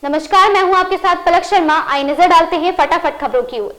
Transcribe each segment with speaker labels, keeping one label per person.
Speaker 1: नमस्कार, मैं हूं आपके साथ पलक शर्मा। आइए नजर डालते हैं फटाफट खबरों की ओर।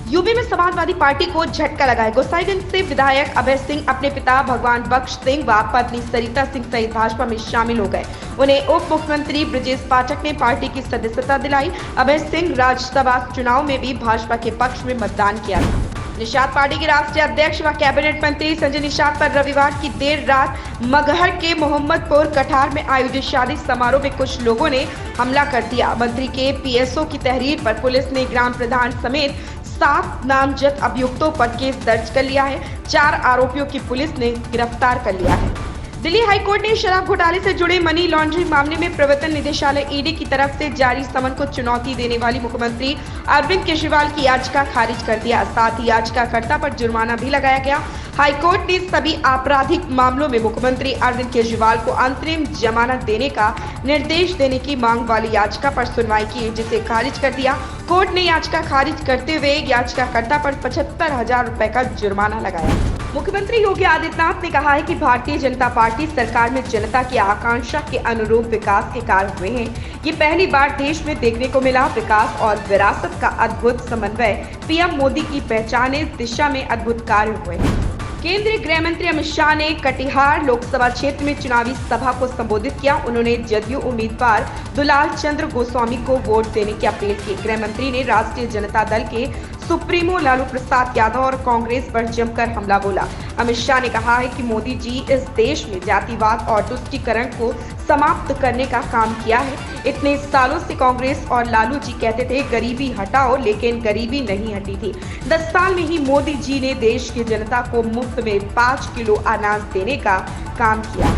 Speaker 2: यूपी में समाजवादी पार्टी को झटका लगा है। गोसाईगंज से विधायक अभय सिंह अपने पिता भगवान बख्श सिंह व पत्नी सरिता सिंह सहित भाजपा में शामिल हो गए। उन्हें उप मुख्यमंत्री ब्रजेश पाठक ने पार्टी की सदस्यता दिलाई। अभय सिंह राज्यसभा चुनाव में भी भाजपा के पक्ष में मतदान किया था। निषाद पार्टी के राष्ट्रीय अध्यक्ष व कैबिनेट मंत्री संजय निषाद पर रविवार की देर रात मगहर के मोहम्मदपुर कठार में आयोजित शादी समारोह में कुछ लोगों ने हमला कर दिया। मंत्री के पीएसओ की तहरीर पर पुलिस ने ग्राम प्रधान समेत 7 नामजद अभियुक्तों पर केस दर्ज कर लिया है। 4 आरोपियों की पुलिस ने गिरफ्तार कर लिया है। दिल्ली हाईकोर्ट ने शराब घोटाले से जुड़े मनी लॉन्ड्रिंग मामले में प्रवर्तन निदेशालय ईडी की तरफ से जारी समन को चुनौती देने वाली मुख्यमंत्री अरविंद केजरीवाल की याचिका खारिज कर दिया। साथ ही याचिकाकर्ता पर जुर्माना भी लगाया गया। हाईकोर्ट ने सभी आपराधिक मामलों में मुख्यमंत्री अरविंद केजरीवाल को अंतरिम जमानत देने का निर्देश देने की मांग वाली याचिका पर सुनवाई की, जिसे खारिज कर दिया। कोर्ट ने याचिका खारिज करते हुए याचिकाकर्ता पर 75,000 रुपए का जुर्माना लगाया। मुख्यमंत्री योगी आदित्यनाथ ने कहा है कि भारतीय जनता पार्टी सरकार में जनता की आकांक्षा के अनुरूप विकास के कार्य हुए हैं। ये पहली बार देश में देखने को मिला। विकास और विरासत का अद्भुत समन्वय। पीएम मोदी की पहचान इस दिशा में अद्भुत कार्य हुए हैं। केंद्रीय गृह मंत्री अमित शाह ने कटिहार लोकसभा क्षेत्र में चुनावी सभा को संबोधित किया। उन्होंने जदयू उम्मीदवार दुलाल चंद्र गोस्वामी को वोट देने की अपील की। गृह मंत्री ने राष्ट्रीय जनता दल के सुप्रीमो लालू प्रसाद यादव और कांग्रेस पर जमकर हमला बोला। अमित शाह ने कहा है कि मोदी जी इस देश में जातिवाद और तुष्टीकरण को समाप्त करने का काम किया है। इतने सालों से कांग्रेस और लालू जी कहते थे गरीबी हटाओ, लेकिन गरीबी नहीं हटी थी। 10 साल में ही मोदी जी ने देश की जनता को मुफ्त में 5 किलो अनाज देने का काम किया।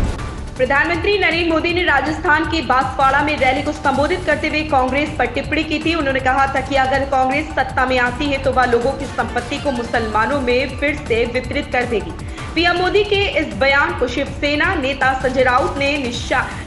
Speaker 2: प्रधानमंत्री नरेंद्र मोदी ने राजस्थान के बांसवाड़ा में रैली को संबोधित करते हुए कांग्रेस पर टिप्पणी की थी। उन्होंने कहा था कि अगर कांग्रेस सत्ता में आती है तो वह लोगों की संपत्ति को मुसलमानों में फिर से वितरित कर देगी। पीएम मोदी के इस बयान को शिवसेना नेता संजय राउत ने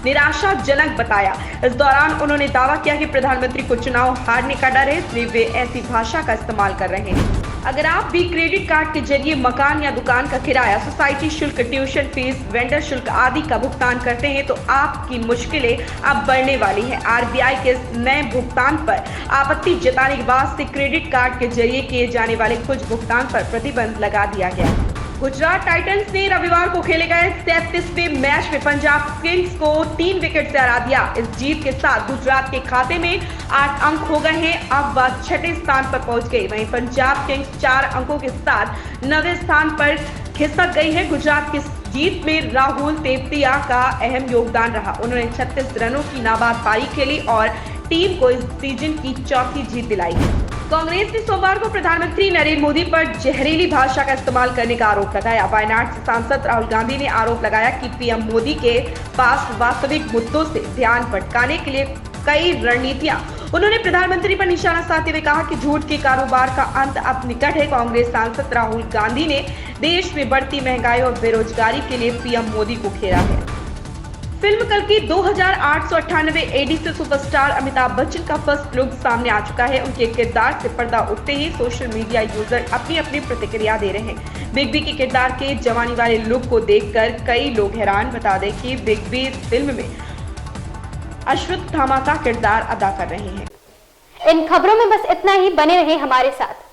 Speaker 2: निराशाजनक बताया। इस दौरान उन्होंने दावा किया कि प्रधानमंत्री को चुनाव हारने का डर है, इसलिए वे ऐसी भाषा का इस्तेमाल कर रहे हैं। अगर आप भी क्रेडिट कार्ड के जरिए मकान या दुकान का किराया, सोसाइटी शुल्क, ट्यूशन फीस, वेंडर शुल्क आदि का भुगतान करते हैं तो आपकी मुश्किलें अब बढ़ने वाली हैं। आरबीआई के इस नए भुगतान पर आपत्ति जताने के बाद से क्रेडिट कार्ड के जरिए किए जाने वाले कुछ भुगतान पर प्रतिबंध लगा दिया गया। गुजरात टाइटंस ने रविवार को खेले गए 37वें मैच में पंजाब किंग्स को 3 विकेट से हरा दिया। इस जीत के साथ गुजरात के खाते में 8 अंक हो गए हैं। अब वह 6ठे स्थान पर पहुंच गई। वहीं पंजाब किंग्स 4 अंकों के साथ 9वें स्थान पर खिसक गई है। गुजरात की जीत में राहुल तेवतिया का अहम योगदान रहा। उन्होंने 36 रनों की नाबाद पारी खेली और टीम को इस सीजन की चौथी जीत दिलाई। कांग्रेस ने सोमवार को प्रधानमंत्री नरेंद्र मोदी पर जहरीली भाषा का इस्तेमाल करने का आरोप लगाया। वायनाड से सांसद राहुल गांधी ने आरोप लगाया कि पीएम मोदी के पास वास्तविक मुद्दों से ध्यान भटकाने के लिए कई रणनीतियां। उन्होंने प्रधानमंत्री पर निशाना साधते हुए कहा कि झूठ के कारोबार का अंत अब निकट है। कांग्रेस सांसद राहुल गांधी ने देश में बढ़ती महंगाई और बेरोजगारी के लिए पीएम मोदी को घेरा है। फिल्म कल की 2898 एडी से सुपरस्टार अमिताभ बच्चन का फर्स्ट लुक सामने आ चुका है। उनके किरदार से पर्दा उठते ही सोशल मीडिया यूजर अपनी अपनी प्रतिक्रिया दे रहे हैं। बिग बी के किरदार के जवानी वाले लुक को देखकर कई लोग हैरान। बता दें कि बिग बी इस फिल्म में अश्वत्थामा का किरदार अदा कर रहे हैं।
Speaker 1: इन खबरों में बस इतना ही। बने रहे हमारे साथ।